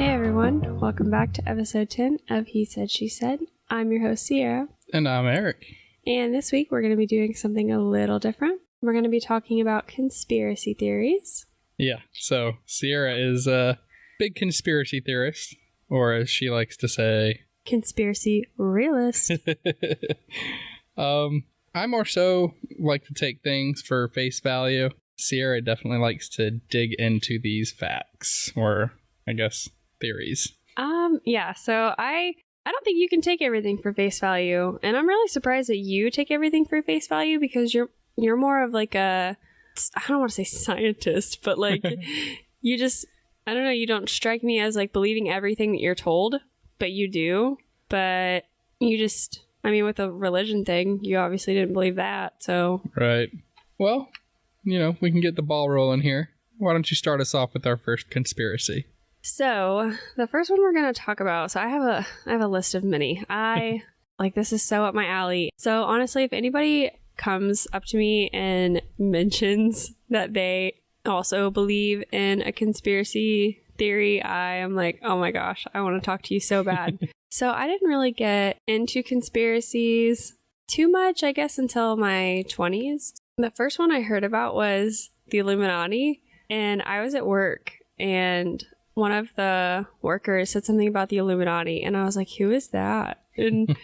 Hey everyone, welcome back to episode 10 of He Said, She Said. I'm your host, Sierra. And I'm Eric. And this week we're going to be doing something a little different. We're going to be talking about conspiracy theories. Yeah, so Sierra is a big conspiracy theorist, or as she likes to say, conspiracy realist. I more so like to take things for face value. Sierra definitely likes to dig into these facts, or I guess theories. Yeah, so I don't think you can take everything for face value, and I'm really surprised that you take everything for face value because you're more of like a, I don't want to say scientist, but like you just, I don't know, you don't strike me as like believing everything that you're told, but you do. But you just, I mean, with the religion thing, you obviously didn't believe that, so. Right. Well, we can get the ball rolling here. Why don't you start us off with our first conspiracy? So, the first one we're going to talk about, so I have a list of many. This is so up my alley. So, honestly, if anybody comes up to me and mentions that they also believe in a conspiracy theory, I am like, oh my gosh, I want to talk to you so bad. So I didn't really get into conspiracies too much, I guess, until my 20s. The first one I heard about was the Illuminati, and I was at work, and one of the workers said something about the Illuminati, and I was like, who is that? And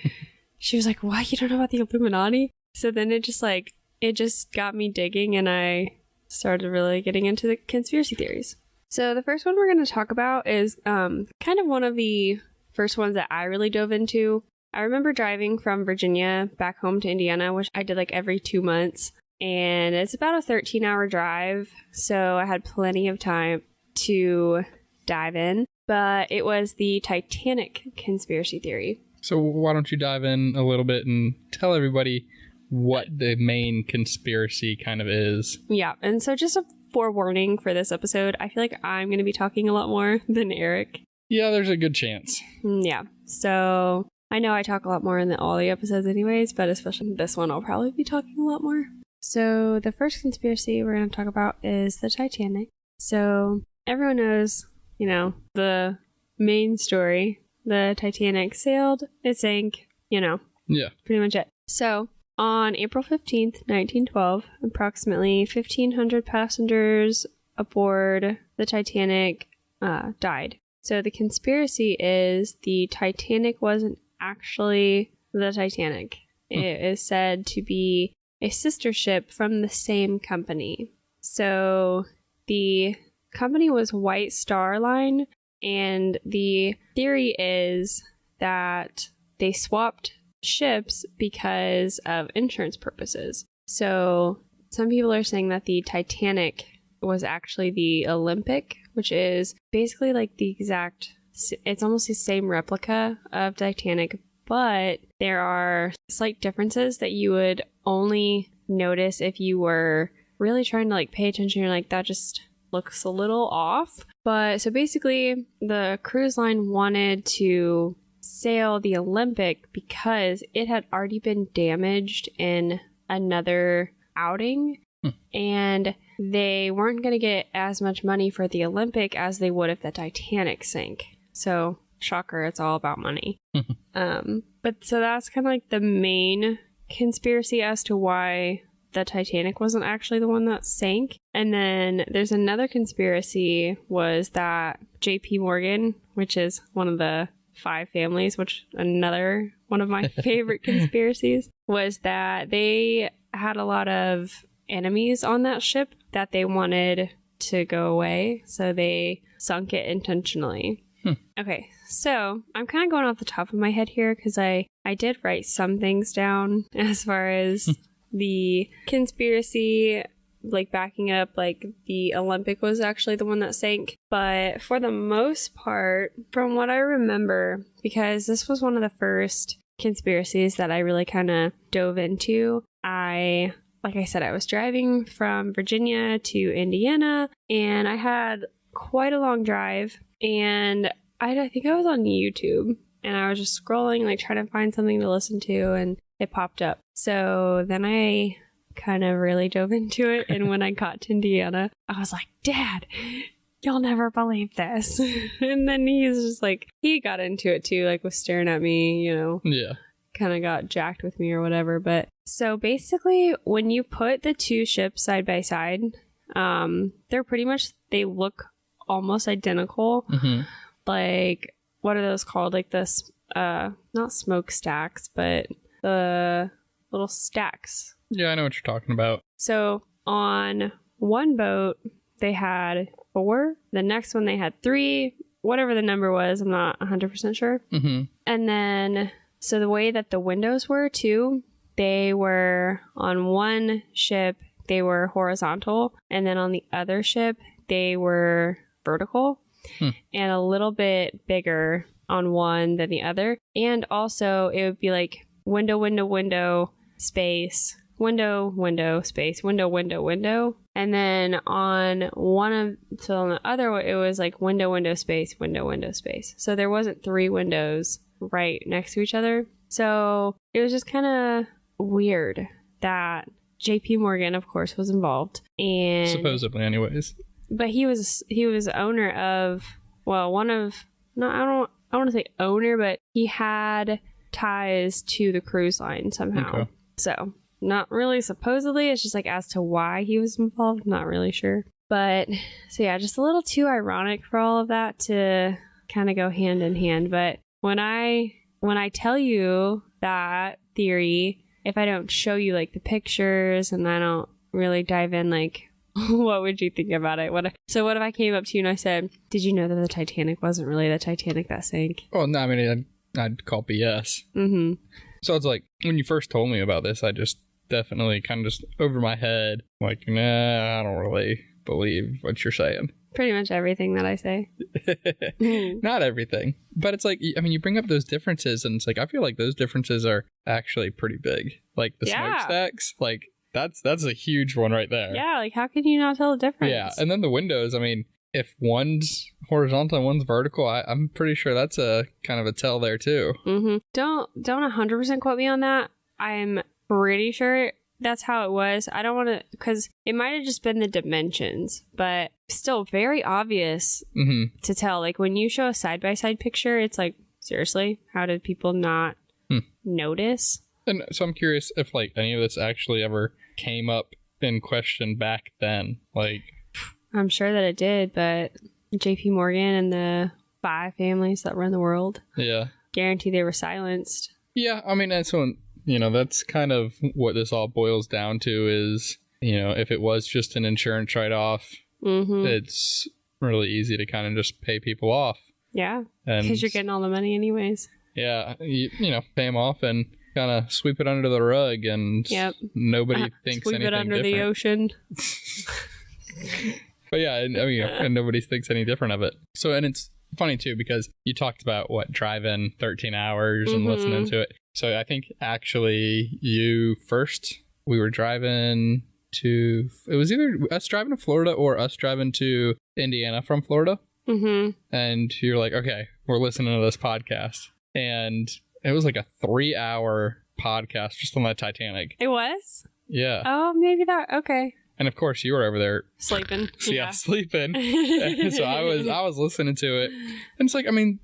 she was like, what? You don't know about the Illuminati? So then it just got me digging, and I started really getting into the conspiracy theories. So the first one we're going to talk about is kind of one of the first ones that I really dove into. I remember driving from Virginia back home to Indiana, which I did like every 2 months. And it's about a 13-hour drive, so I had plenty of time to dive in. But it was the Titanic conspiracy theory. So why don't you dive in a little bit and tell everybody what the main conspiracy kind of is? Yeah, and so just a forewarning for this episode, I feel like I'm going to be talking a lot more than Eric. Yeah, there's a good chance. Yeah, so I know I talk a lot more in all the episodes anyways, but especially this one I'll probably be talking a lot more. So the first conspiracy we're going to talk about is the Titanic. So everyone knows, the main story. The Titanic sailed, it sank, Yeah. Pretty much it. So on April 15th, 1912, approximately 1,500 passengers aboard the Titanic died. So the conspiracy is the Titanic wasn't actually the Titanic. It is said to be a sister ship from the same company. So the company was White Star Line, and the theory is that they swapped ships because of insurance purposes. So some people are saying that the Titanic was actually the Olympic, which is basically like it's almost the same replica of Titanic, but there are slight differences that you would only notice if you were really trying to pay attention. You're like, that just looks a little off. But so basically the cruise line wanted to sail the Olympic because it had already been damaged in another outing, and they weren't going to get as much money for the Olympic as they would if the Titanic sank. So shocker, it's all about money. But so that's kind of like the main conspiracy as to why the Titanic wasn't actually the one that sank. And then there's another conspiracy, was that JP Morgan, which is one of the 5 families, which another one of my favorite conspiracies, was that they had a lot of enemies on that ship that they wanted to go away, so they sunk it intentionally. Okay, so I'm kind of going off the top of my head here because I did write some things down as far as the conspiracy, backing it up, the Olympic was actually the one that sank. But for the most part, from what I remember, because this was one of the first conspiracies that I really kind of dove into, like I said, I was driving from Virginia to Indiana, and I had quite a long drive, and I think I was on YouTube, and I was just scrolling, trying to find something to listen to, and it popped up. So then I kind of really dove into it, and when I got to Indiana, I was like, Dad, you'll never believe this. And then he's just like, he got into it too, like was staring at me, you know. Yeah. Kind of got jacked with me or whatever. But so basically, when you put the two ships side by side, they're pretty much, they look almost identical. Mm-hmm. Like, what are those called? Like this, not smokestacks, but the little stacks. Yeah, I know what you're talking about. So on one boat, they had 4. The next one, they had 3. Whatever the number was, I'm not 100% sure. Mm-hmm. And then, so the way that the windows were too, they were on one ship, they were horizontal. And then on the other ship, they were vertical. And a little bit bigger on one than the other. And also, it would be like window, window, window, space, window, window, space, window, window, window. And then on on the other, it was like window, window, space, window, window, space. So there wasn't 3 windows right next to each other. So it was just kind of weird that JP Morgan, of course, was involved. And supposedly, anyways. But he was owner of, well, one of, no, I want to say owner, but he had ties to the cruise line somehow. Okay. So not really supposedly, it's just like as to why he was involved, not really sure. But so yeah, just a little too ironic for all of that to kind of go hand in hand. But when I tell you that theory, if I don't show you like the pictures and I don't really dive in, like, what would you think about it? What if I came up to you and I said, did you know that the Titanic wasn't really the Titanic that sank? Well, no, I mean, I'd call BS. Mm-hmm. So it's like, when you first told me about this, I just definitely kind of just over my head, like, nah, I don't really believe what you're saying. Pretty much everything that I say. Not everything. But it's like, I mean, you bring up those differences, and it's like, I feel like those differences are actually pretty big. Like the smokestacks, like, that's a huge one right there. Yeah, like, how can you not tell the difference? Yeah, and then the windows, I mean, if one's horizontal and one's vertical, I'm pretty sure that's a kind of a tell there too. Mm-hmm. Don't 100% quote me on that. I'm pretty sure that's how it was. I don't want to, because it might have just been the dimensions, but still very obvious to tell. Like, when you show a side-by-side picture, it's like, seriously, how did people not notice? And so I'm curious if, like, any of this actually ever came up in question back then. Like, I'm sure that it did, but JP Morgan and the 5 families that run the world, yeah, guarantee they were silenced. Yeah, I mean, that's when, you know, that's kind of what this all boils down to is, you know, if it was just an insurance write-off, it's really easy to kind of just pay people off. Yeah, because you're getting all the money anyways. Yeah, you know, pay them off and kind of sweep it under the rug, and nobody thinks sweep anything it under different. the ocean. But yeah, I mean, and nobody thinks any different of it. So, and it's funny too, because you talked about driving 13 hours and listening to it. So I think actually we were driving to, it was either us driving to Florida or us driving to Indiana from Florida. And you're like, okay, we're listening to this podcast. And it was like a 3-hour podcast just on the Titanic. It was? Yeah. Oh, maybe that, okay. And of course, you were over there sleeping. Sleeping. So I was listening to it, and it's like, I mean,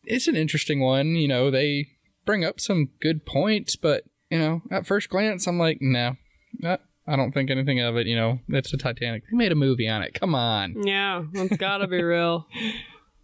it's an interesting one. You know, they bring up some good points, but you know, at first glance, I'm like, no, I don't think anything of it. You know, it's the Titanic. They made a movie on it. Come on. Yeah, it's gotta be real.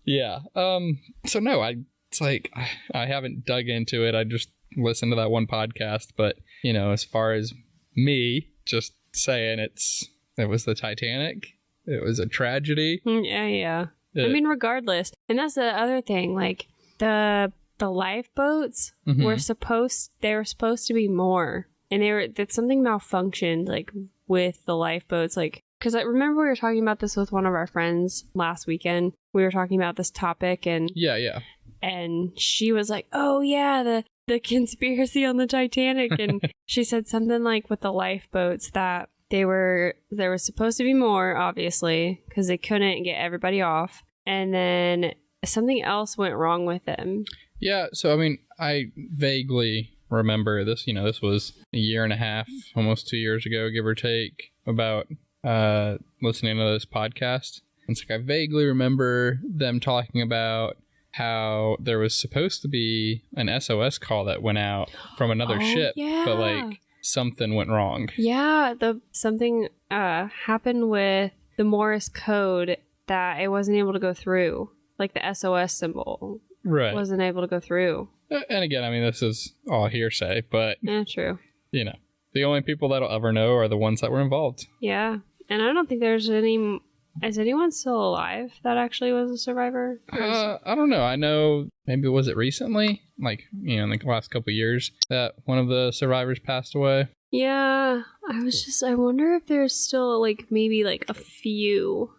Yeah. So no, it's like I haven't dug into it. I just listened to that one podcast, but you know, as far as me, just saying it was the Titanic. It was a tragedy. Yeah. I mean, regardless. And that's the other thing. Like, the lifeboats were supposed to be more. And that something malfunctioned, like, with the lifeboats. Like, because I remember we were talking about this with one of our friends last weekend. We were talking about this topic, and yeah. And she was like, oh yeah, the conspiracy on the Titanic, and she said something like with the lifeboats that there was supposed to be more, obviously, because they couldn't get everybody off, and then something else went wrong with them. Yeah, so I mean, I vaguely remember this. You know, this was a year and a half, almost 2 years ago, give or take, about listening to this podcast, It's like I vaguely remember them talking about how there was supposed to be an SOS call that went out from another ship, but like something went wrong. Yeah, something happened with the Morse code that it wasn't able to go through. Like the SOS symbol wasn't able to go through. And again, I mean, this is all hearsay, but true. You know, the only people that'll ever know are the ones that were involved. Yeah, and I don't think there's any. Is anyone still alive that actually was a survivor? I don't know. I know maybe was it recently, like, you know, in the last couple of years that one of the survivors passed away. Yeah, I wonder if there's still like maybe like a few.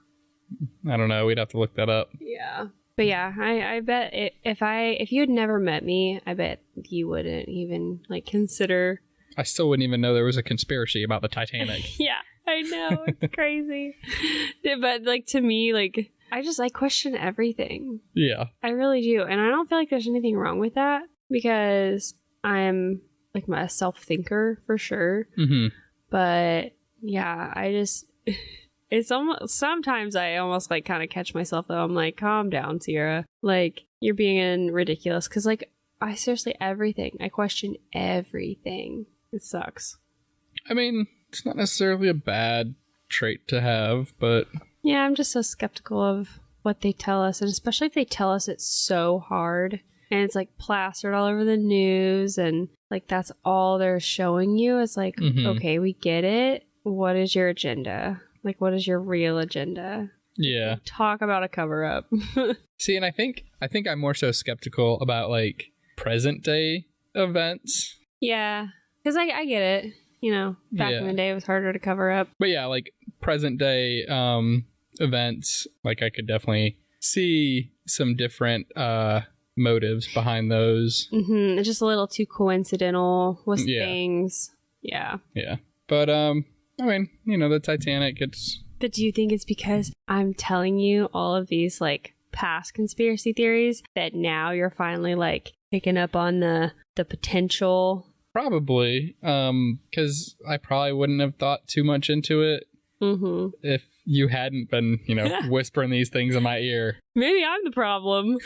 I don't know. We'd have to look that up. Yeah. But yeah, I bet if you had never met me, I bet you wouldn't even like consider. I still wouldn't even know there was a conspiracy about the Titanic. Yeah. I know, it's crazy. But like to me, like I question everything. Yeah. I really do. And I don't feel like there's anything wrong with that because I'm like a self-thinker for sure. Mm-hmm. But yeah, it's almost, sometimes I almost like kind of catch myself though. I'm like, calm down, Sierra. Like you're being ridiculous. Cause like I seriously, I question everything. It sucks. I mean, it's not necessarily a bad trait to have, but... Yeah, I'm just so skeptical of what they tell us, and especially if they tell us it's so hard, and it's, like, plastered all over the news, and, like, that's all they're showing you. It's like, okay, we get it. What is your agenda? Like, what is your real agenda? Yeah. Talk about a cover-up. See, and I think I'm more so skeptical about, like, present-day events. Yeah, because I get it. You know, back in the day, it was harder to cover up. But yeah, like present day events, like I could definitely see some different motives behind those. Mm-hmm. It's just a little too coincidental with things. Yeah. Yeah. But, I mean, you know, the Titanic, But do you think it's because I'm telling you all of these, like, past conspiracy theories that now you're finally, like, picking up on the potential... Probably, because I probably wouldn't have thought too much into it if you hadn't been, you know, whispering these things in my ear. Maybe I'm the problem.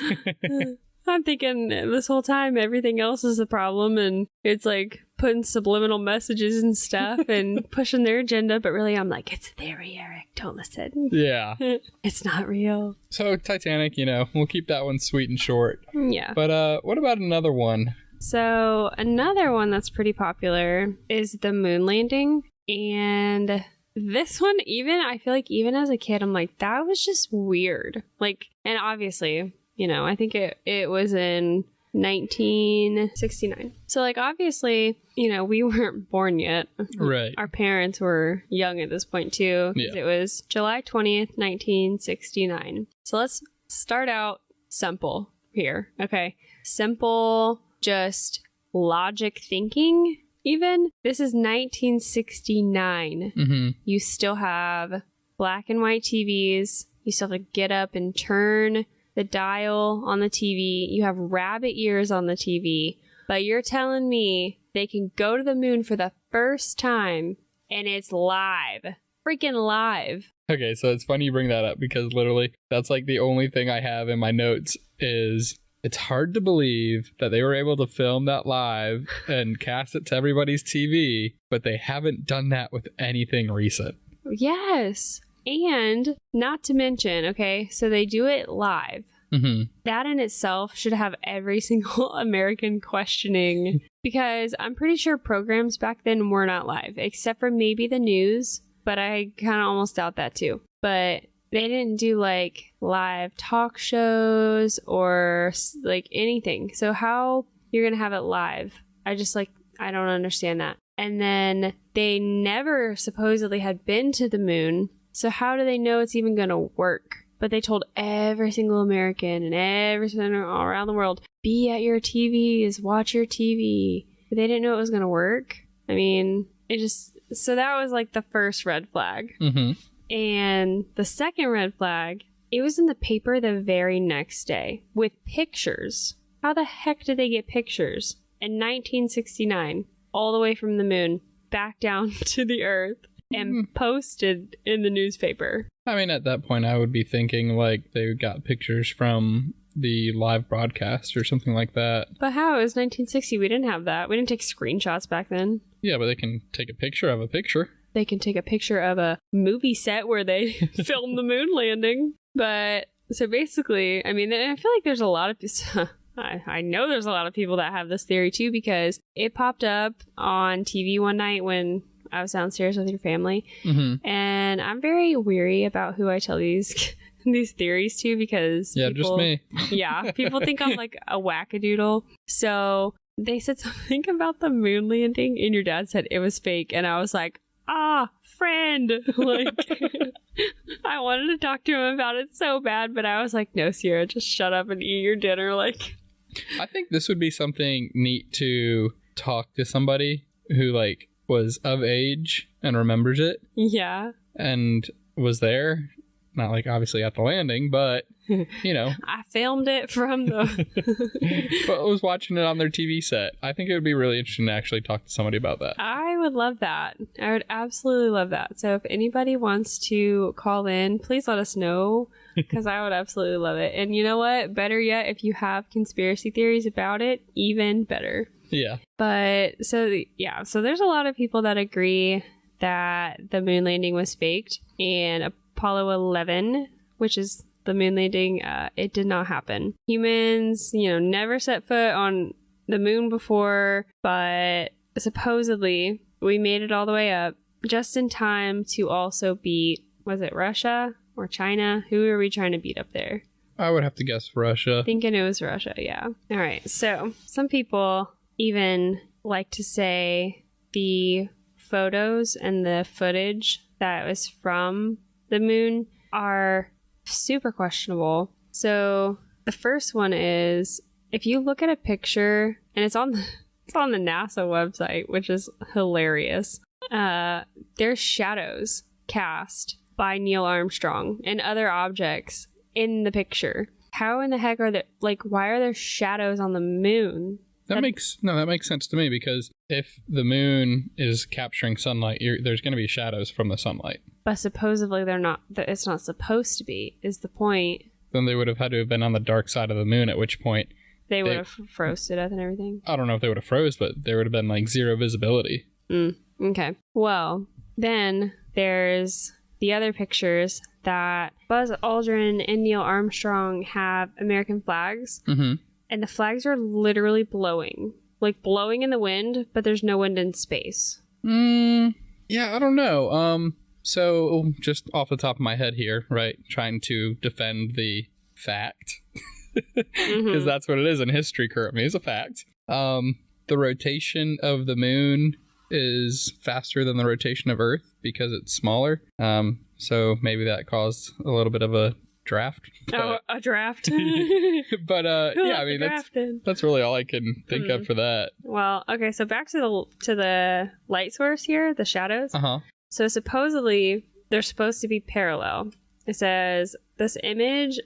I'm thinking this whole time everything else is the problem, and it's like putting subliminal messages and stuff and pushing their agenda, but really I'm like, it's a theory, Eric. Don't listen. Yeah. It's not real. So Titanic, you know, we'll keep that one sweet and short. Yeah. But what about another one? So another one that's pretty popular is the moon landing. And this one, I feel like even as a kid, I'm like, that was just weird. Like, and obviously, you know, I think it was in 1969. So like, obviously, you know, we weren't born yet. Right. Our parents were young at this point too. Yeah. It was July 20th, 1969. So let's start out simple here. Okay. Simple. Just logic thinking, even. This is 1969. Mm-hmm. You still have black and white TVs. You still have to get up and turn the dial on the TV. You have rabbit ears on the TV. But you're telling me they can go to the moon for the first time and it's live. Freaking live. Okay, so it's funny you bring that up because literally that's like the only thing I have in my notes is... It's hard to believe that they were able to film that live and cast it to everybody's TV, but they haven't done that with anything recent. Yes. And not to mention, okay, so they do it live. Mm-hmm. That in itself should have every single American questioning because I'm pretty sure programs back then were not live, except for maybe the news, but I kind of almost doubt that too. But... they didn't do like live talk shows or like anything. So how you're going to have it live? I don't understand that. And then they never supposedly had been to the moon. So how do they know it's even going to work? But they told every single American and every single all around the world, be at your TVs, watch your TV. But they didn't know it was going to work. I mean, so that was like the first red flag. Mm-hmm. And the second red flag, it was in the paper the very next day with pictures. How the heck did they get pictures in 1969 all the way from the moon back down to the earth? and posted in the newspaper. I mean, at that point, I would be thinking like they got pictures from the live broadcast or something like that. But how? It was 1960. We didn't have that. We didn't take screenshots back then. Yeah, but they can take a picture of a picture. They can take a picture of a movie set where they filmed the moon landing. But so basically, I mean, I feel like there's a lot of I know there's a lot of people that have this theory too, because it popped up on TV one night when I was downstairs with your family. And I'm very weary about who I tell these theories to, because just me. Yeah, people think I'm like a wackadoodle. So they said something about the moon landing, and your dad said it was fake, and I was like, friend. Like, I wanted to talk to him about it so bad, but I was like, no, Sierra, just shut up and eat your dinner. Like, I think this would be something neat to talk to somebody who like was of age and remembers it. Yeah. And was there. Not like obviously at the landing, but you know. I filmed it from the but I was watching it on their TV set. I think it would be really interesting to actually talk to somebody about that. I would love that. I would absolutely love that. So if anybody wants to call in, please let us know, because I would absolutely love it. And you know what? Better yet, if you have conspiracy theories about it, even better. Yeah. But so there's a lot of people that agree that the moon landing was faked, and Apollo 11, which is the moon landing, it did not happen. Humans, never set foot on the moon before, but supposedly we made it all the way up just in time to also beat, was it Russia or China? Who were we trying to beat up there? I would have to guess Russia. Thinking it was Russia, yeah. All right, so some people even like to say the photos and the footage that was from the moon are super questionable. So the first one is, if you look at a picture, and it's on the NASA website, which is hilarious. There's shadows cast by Neil Armstrong and other objects in the picture. How in the heck are there, like, why are there shadows on the moon? That makes sense to me, because if the moon is capturing sunlight, there's going to be shadows from the sunlight. But supposedly they're not. It's not supposed to be, is the point. Then they would have had to have been on the dark side of the moon, at which point they would have froze to death and everything. I don't know if they would have froze, but there would have been like zero visibility. Okay. Well, then there's the other pictures that Buzz Aldrin and Neil Armstrong have American flags. And the flags are literally blowing in the wind, but there's no wind in space. Yeah, I don't know. So just off the top of my head here, right, trying to defend the fact, because that's what it is in history currently, is a fact. The rotation of the moon is faster than the rotation of Earth because it's smaller. So maybe that caused a little bit of a draft. A draft. But yeah, I mean, that's really all I can think of for that. Well, okay, so back to the light source here, the shadows. So supposedly they're supposed to be parallel. It says this image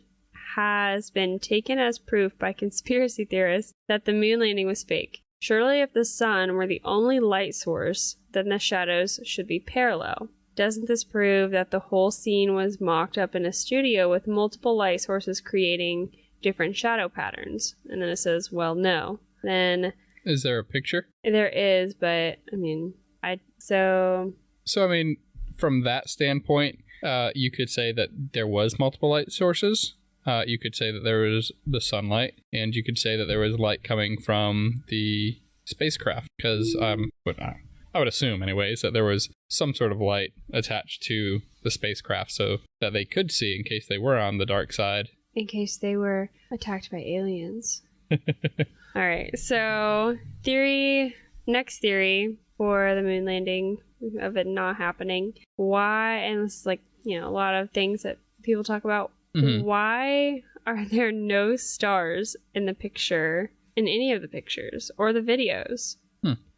has been taken as proof by conspiracy theorists that the moon landing was fake. Surely if the sun were the only light source, then the shadows should be parallel. Doesn't this prove that the whole scene was mocked up in a studio with multiple light sources creating different shadow patterns? And then it says, well, no. Then... Is there a picture? There is, but, I mean, So, I mean, from that standpoint, you could say that there was multiple light sources. You could say that there was the sunlight, and you could say that there was light coming from the spacecraft, because I would assume, anyways, that there was some sort of light attached to the spacecraft so that they could see in case they were on the dark side. In case they were attacked by aliens. All right, so next theory for the moon landing, of it not happening. Why, and this is like, a lot of things that people talk about. Why are there no stars in the picture, in any of the pictures or the videos?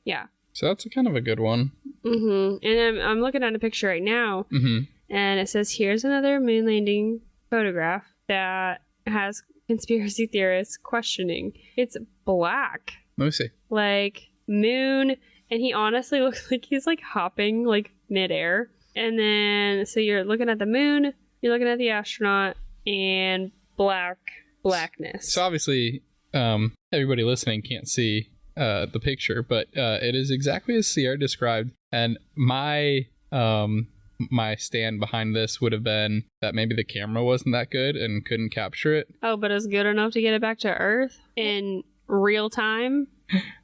Yeah. So that's kind of a good one. And I'm looking at a picture right now, and it says, here's another moon landing photograph that has conspiracy theorists questioning. It's black. Let me see. Like, moon, and he honestly looks like he's like hopping like midair. And then, so you're looking at the moon, you're looking at the astronaut, and blackness. So obviously, everybody listening can't see the picture, but it is exactly as Sierra described. And my stand behind this would have been that maybe the camera wasn't that good and couldn't capture it. Oh, but it's good enough to get it back to Earth in real time?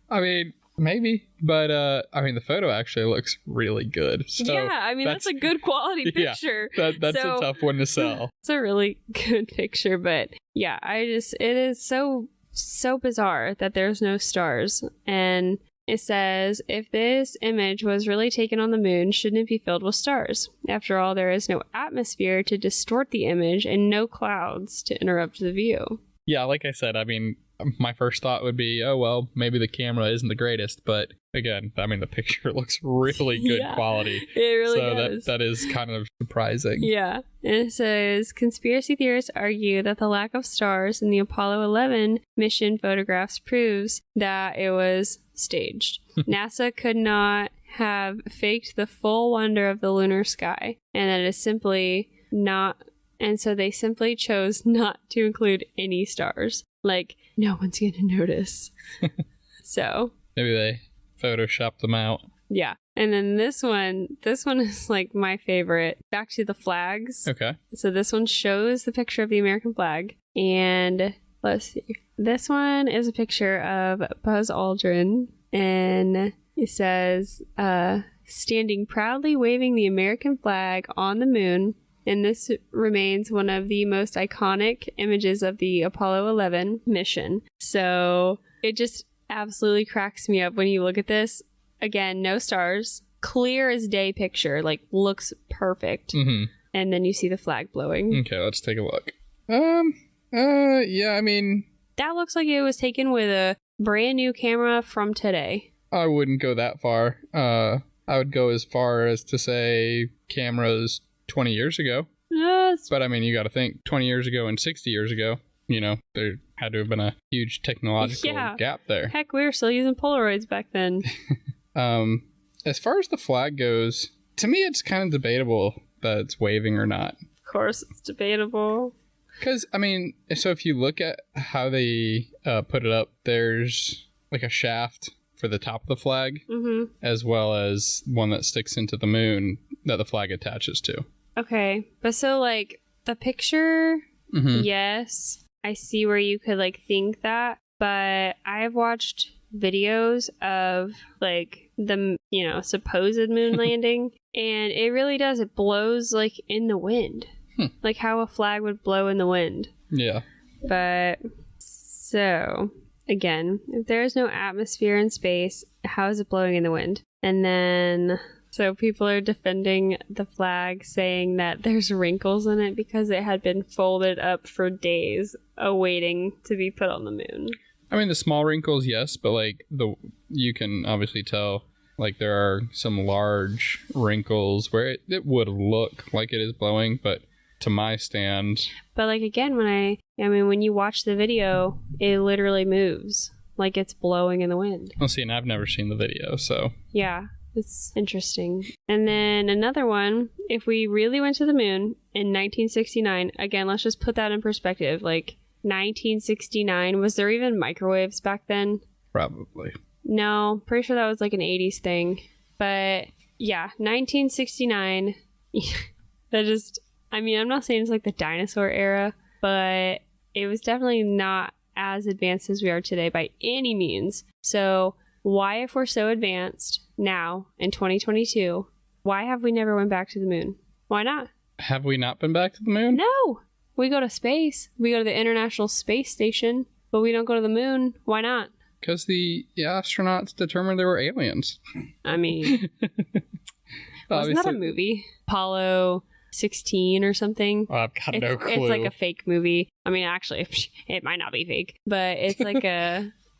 I mean, maybe, but I mean, the photo actually looks really good. So yeah, I mean, that's a good quality picture. Yeah, that's a tough one to sell. It's a really good picture, but yeah, it is so bizarre that there's no stars. And it says, if this image was really taken on the moon, shouldn't it be filled with stars? After all, there is no atmosphere to distort the image and no clouds to interrupt the view. Yeah, like I said, I mean, my first thought would be, oh, well, maybe the camera isn't the greatest. But again, I mean, the picture looks really good quality. It really does. So that is kind of surprising. Yeah. And it says, conspiracy theorists argue that the lack of stars in the Apollo 11 mission photographs proves that it was staged. NASA could not have faked the full wonder of the lunar sky, and that it is simply not. And so they simply chose not to include any stars. Like, no one's going to notice. So maybe they photoshopped them out. Yeah. And then this one is like my favorite. Back to the flags. Okay. So this one shows the picture of the American flag. And let's see. This one is a picture of Buzz Aldrin. And it says, standing proudly waving the American flag on the moon. And this remains one of the most iconic images of the Apollo 11 mission. So it just absolutely cracks me up when you look at this. Again, no stars, clear as day picture, like looks perfect. Mm-hmm. And then you see the flag blowing. Okay, let's take a look. Yeah, I mean, that looks like it was taken with a brand new camera from today. I wouldn't go that far. I would go as far as to say cameras 20 years ago. Yes. But I mean, you got to think 20 years ago and 60 years ago, you know, there had to have been a huge technological gap there. Heck, we were still using Polaroids back then. As far as the flag goes, to me, it's kind of debatable that it's waving or not. Of course, it's debatable. Because, I mean, so if you look at how they put it up, there's like a shaft for the top of the flag, mm-hmm. as well as one that sticks into the moon that the flag attaches to. Okay, but so like the picture, mm-hmm. yes, I see where you could like think that, but I have watched videos of like the, you know, supposed moon landing, and it really does. It blows like in the wind, like how a flag would blow in the wind. Yeah. But so again, if there is no atmosphere in space, how is it blowing in the wind? And then so people are defending the flag, saying that there's wrinkles in it because it had been folded up for days, awaiting to be put on the moon. I mean, the small wrinkles, yes, but like you can obviously tell like there are some large wrinkles where it would look like it is blowing, but to my stand. But like again, when you watch the video, it literally moves like it's blowing in the wind. Well, see, and I've never seen the video, so yeah. It's interesting. And then another one, if we really went to the moon in 1969, again, let's just put that in perspective. Like 1969, was there even microwaves back then? Probably. No, pretty sure that was like an 80s thing. But yeah, 1969, that just, I mean, I'm not saying it's like the dinosaur era, but it was definitely not as advanced as we are today by any means. So why, if we're so advanced now in 2022, why have we never went back to the moon? Why not? Have we not been back to the moon? No. We go to space. We go to the International Space Station, but we don't go to the moon. Why not? Because the astronauts determined there were aliens. I mean, wasn't that a movie? Apollo 16 or something? Oh, I've got no clue. It's like a fake movie. I mean, actually, it might not be fake, but it's like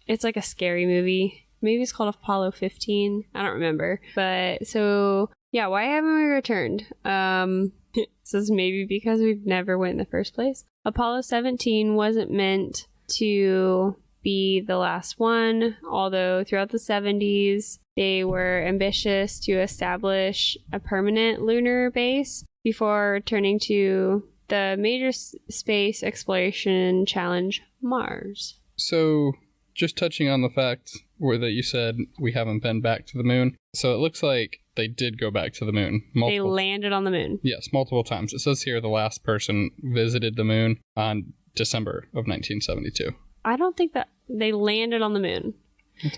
it's like a scary movie. Maybe it's called Apollo 15. I don't remember. But so, yeah, why haven't we returned? This is maybe because we've never went in the first place. Apollo 17 wasn't meant to be the last one, although throughout the 70s, they were ambitious to establish a permanent lunar base before returning to the major space exploration challenge, Mars. So, just touching on the fact that you said we haven't been back to the moon. So, it looks like they did go back to the moon. They landed on the moon. Yes, multiple times. It says here the last person visited the moon on December of 1972. I don't think that they landed on the moon.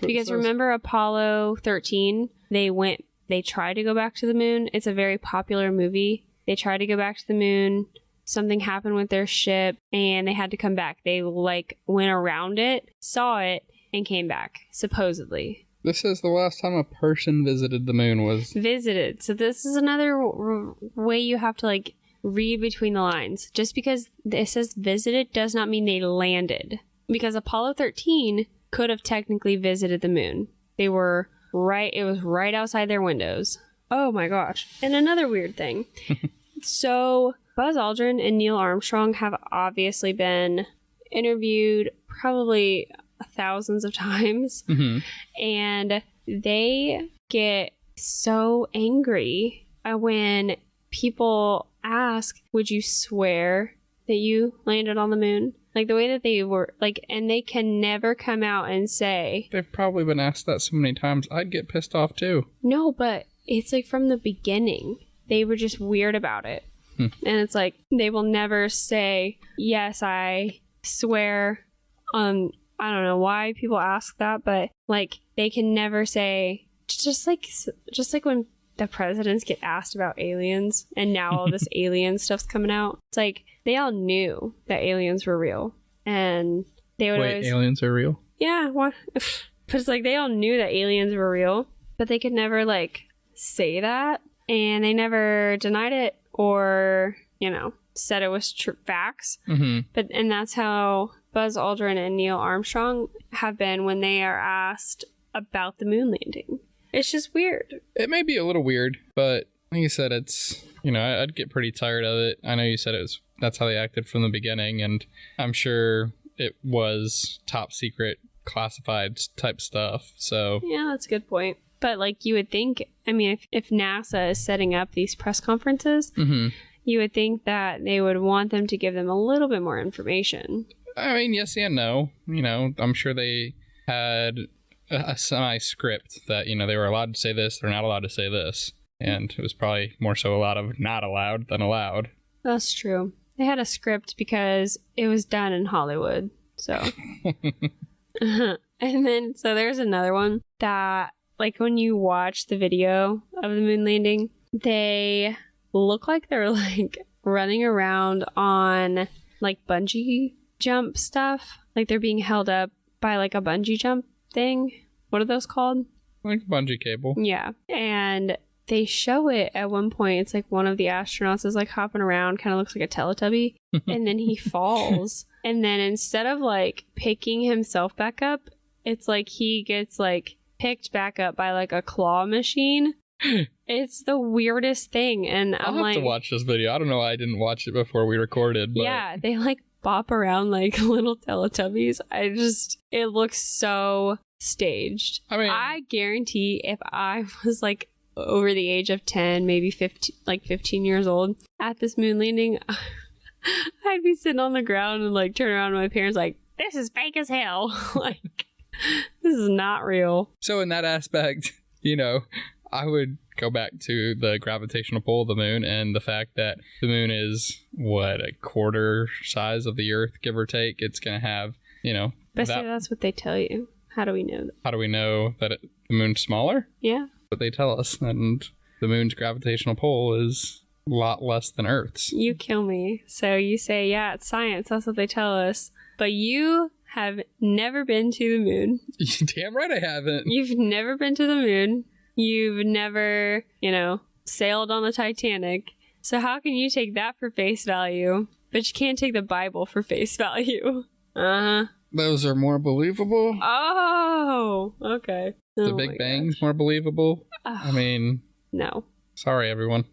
Because remember Apollo 13? They tried to go back to the moon. It's a very popular movie. They tried to go back to the moon. Something happened with their ship and they had to come back. They went around it, saw it, and came back, supposedly. This says the last time a person visited the moon was... Visited. So this is another way you have to read between the lines. Just because it says visited does not mean they landed. Because Apollo 13 could have technically visited the moon. It was right outside their windows. Oh my gosh. And another weird thing. So Buzz Aldrin and Neil Armstrong have obviously been interviewed probably thousands of times. Mm-hmm. And they get so angry when people ask, would you swear that you landed on the moon? The way that they were, and they can never come out and say... They've probably been asked that so many times, I'd get pissed off too. No, but it's from the beginning. They were just weird about it. And it's they will never say, yes, I swear. I don't know why people ask that, but they can never say, just like when the presidents get asked about aliens and now all this alien stuff's coming out. It's they all knew that aliens were real. And they would always... aliens are real? Yeah. What? But it's they all knew that aliens were real, but they could never say that. And they never denied it or, said it was facts. Mm-hmm. And that's how Buzz Aldrin and Neil Armstrong have been when they are asked about the moon landing. It's just weird. It may be a little weird, but like you said, it's, I'd get pretty tired of it. I know you said that's how they acted from the beginning, and I'm sure it was top secret, classified type stuff, so. Yeah, that's a good point. But you would think, if NASA is setting up these press conferences, mm-hmm. you would think that they would want them to give them a little bit more information. Yes and no. I'm sure they had a semi-script that, they were allowed to say this, they're not allowed to say this. And it was probably more so a lot of not allowed than allowed. That's true. They had a script because it was done in Hollywood. So. And then, so there's another one that, when you watch the video of the moon landing, they look like they're, running around on, bungee jump stuff. They're being held up by, a bungee jump thing. What are those called? Like bungee cable. Yeah. And they show it at one point. It's one of the astronauts is hopping around, kind of looks like a Teletubby. And then he falls. And then instead of picking himself back up, it's he gets picked back up by a claw machine. It's the weirdest thing. And I'll have to watch this video. I don't know why I didn't watch it before we recorded. But... Yeah, they bop around like little Teletubbies. It looks so staged. I guarantee if I was over the age of 10, maybe 15 years old at this moon landing, I'd be sitting on the ground and turn around to my parents this is fake as hell. This is not real. So in that aspect, I would go back to the gravitational pull of the moon and the fact that the moon is, a quarter size of the Earth, give or take. It's going to have, But that's what they tell you. How do we know that? How do we know that the moon's smaller? Yeah. But they tell us, and the moon's gravitational pull is a lot less than Earth's. You kill me. So you say, yeah, it's science. That's what they tell us. But you have never been to the moon. Damn right I haven't. You've never been to the moon. You've never, sailed on the Titanic. So how can you take that for face value, but you can't take the Bible for face value? Uh-huh. Those are more believable? Oh, okay. The Big Bang's more believable? No. Sorry, everyone.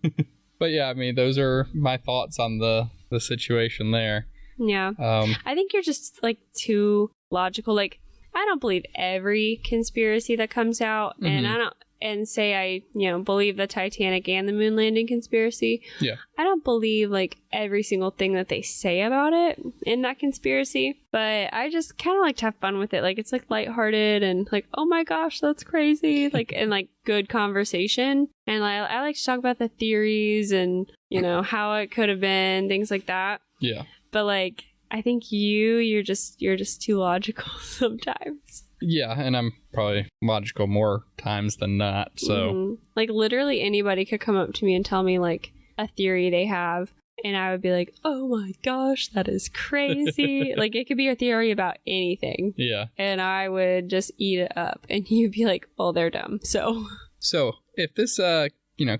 But yeah, those are my thoughts on the situation there. Yeah. I think you're just too logical. Like, I don't believe every conspiracy that comes out, and I don't, and say I, believe the Titanic and the moon landing conspiracy. Yeah. I don't believe like every single thing that they say about it in that conspiracy, but I just kind of like to have fun with it. Like, it's like lighthearted and like, oh my gosh, that's crazy. Like, and like good conversation. And I like to talk about the theories and, how it could have been, things like that. Yeah. But like, I think you're just too logical sometimes. Yeah, and I'm probably logical more times than not, so... Like, literally anybody could come up to me and tell me, like, a theory they have, and I would be like, oh my gosh, that is crazy. Like, it could be a theory about anything. Yeah. And I would just eat it up, and you'd be like, well, they're dumb, so... So, if this,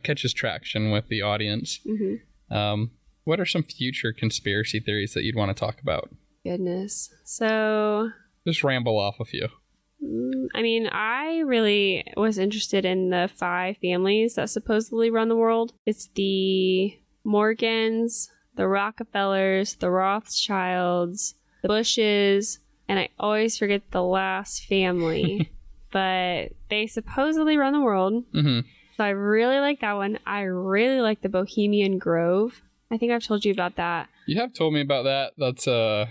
catches traction with the audience, what are some future conspiracy theories that you'd want to talk about? Goodness. So... Just ramble off a few. I mean, I really was interested in the 5 families that supposedly run the world. It's the Morgans, the Rockefellers, the Rothschilds, the Bushes, and I always forget the last family. But they supposedly run the world. So I really like that one. I really like the Bohemian Grove. I think I've told you about that. You have told me about that. That's an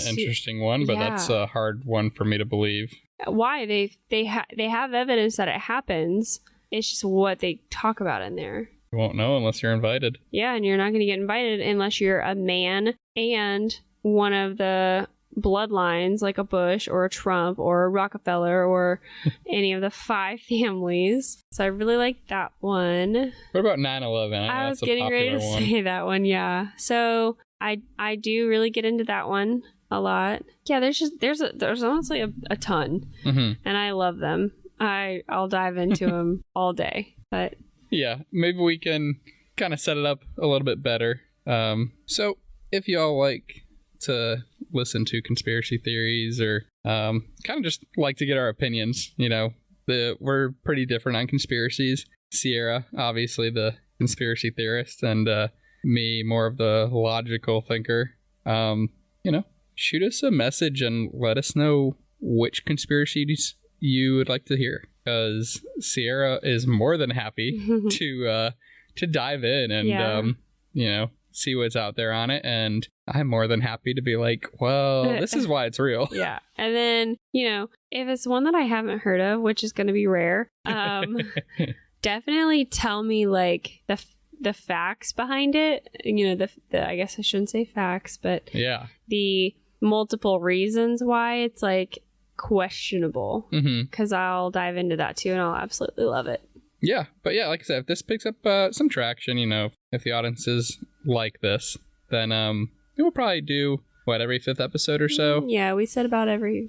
interesting one, but that's a hard one for me to believe. Why? They have evidence that it happens. It's just what they talk about in there. You won't know unless you're invited. Yeah, and you're not going to get invited unless you're a man and one of the bloodlines, like a Bush or a Trump or a Rockefeller or any of the 5 families. So I really like that one. What about 9/11? I was getting ready to say that one, yeah. So I do really get into that one a lot. Yeah, there's honestly a ton, and I love them. I'll dive into them all day. But yeah, maybe we can kind of set it up a little bit better. So if y'all like to listen to conspiracy theories or kind of just like to get our opinions, we're pretty different on conspiracies. Sierra, obviously the conspiracy theorist, and me, more of the logical thinker. Shoot us a message and let us know which conspiracies you would like to hear, because Sierra is more than happy to dive in and see what's out there on it, and I'm more than happy to be like, well, this is why it's real. Yeah. And then, if it's one that I haven't heard of, which is going to be rare, definitely tell me like the facts behind it. The I guess I shouldn't say facts, but the multiple reasons why it's like questionable, because I'll dive into that too, and I'll absolutely love it. Yeah, but yeah, like I said, if this picks up some traction, if the audience is like this, then we'll probably do every 5th episode or so. Yeah, we said about every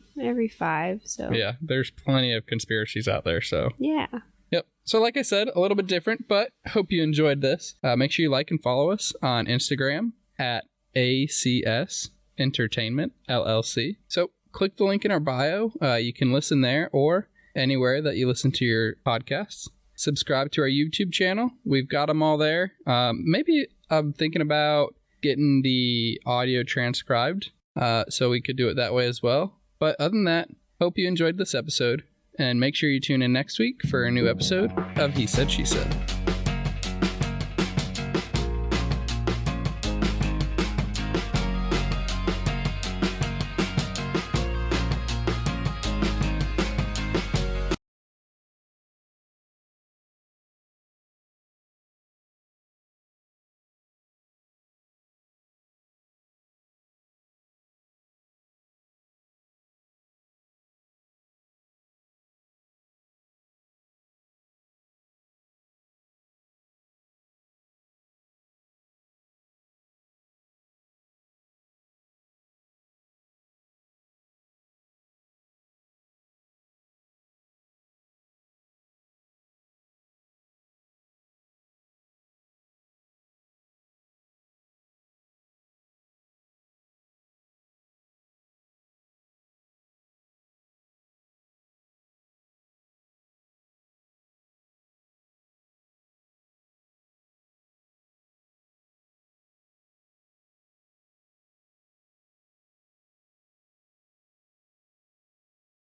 5. So yeah, there's plenty of conspiracies out there. So yeah. Yep. So like I said, a little bit different, but hope you enjoyed this. Make sure you like and follow us on Instagram at ACS Entertainment LLC. So click the link in our bio. You can listen there or anywhere that you listen to your podcasts. Subscribe to our YouTube channel. We've got them all there. Maybe I'm thinking about getting the audio transcribed, so we could do it that way as well. But other than that, hope you enjoyed this episode, and make sure you tune in next week for a new episode of He Said, She Said.